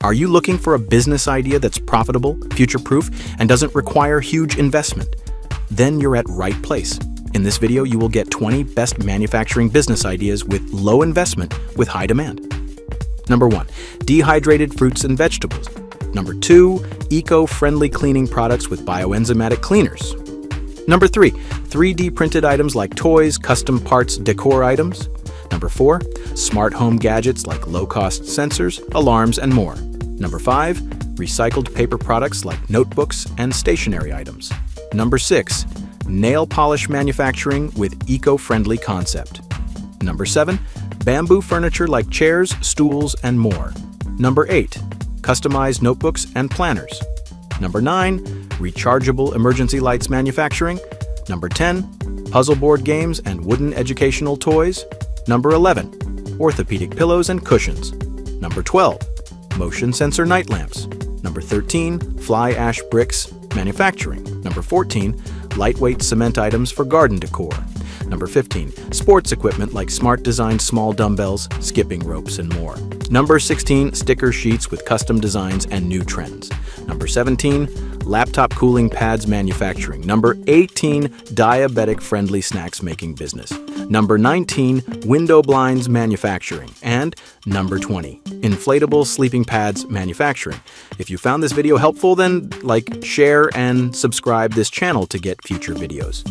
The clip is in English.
Are you looking for a business idea that's profitable, future-proof, and doesn't require huge investment? Then you're at right place. In this video, you will get 20 best manufacturing business ideas with low investment with high demand. Number 1. Dehydrated fruits and vegetables. Number 2. Eco-friendly cleaning products with bioenzymatic cleaners. Number 3. 3D printed items like toys, custom parts, decor items. Number 4. Smart home gadgets like low-cost sensors, alarms, and more. Number 5. Recycled paper products like notebooks and stationery items. Number 6. Nail polish manufacturing with eco-friendly concept. Number 7. Bamboo furniture like chairs, stools, and more. Number 8. Customized notebooks and planners. Number 9. Rechargeable emergency lights manufacturing. Number 10. Puzzle board games and wooden educational toys. Number 11. Orthopedic pillows and cushions. Number 12. Motion sensor night lamps. Number 13. Fly ash bricks manufacturing. Number 14. Lightweight cement items for garden decor. Number 15. Sports equipment like smart designed small dumbbells, skipping ropes, and more. Number 16. Sticker sheets with custom designs and new trends. Number 17. Laptop cooling pads manufacturing. Number 18. Diabetic-friendly snacks making business. Number 19. Window blinds manufacturing. And number 20. Inflatable sleeping pads manufacturing. If you found this video helpful, then like, share, and subscribe this channel to get future videos.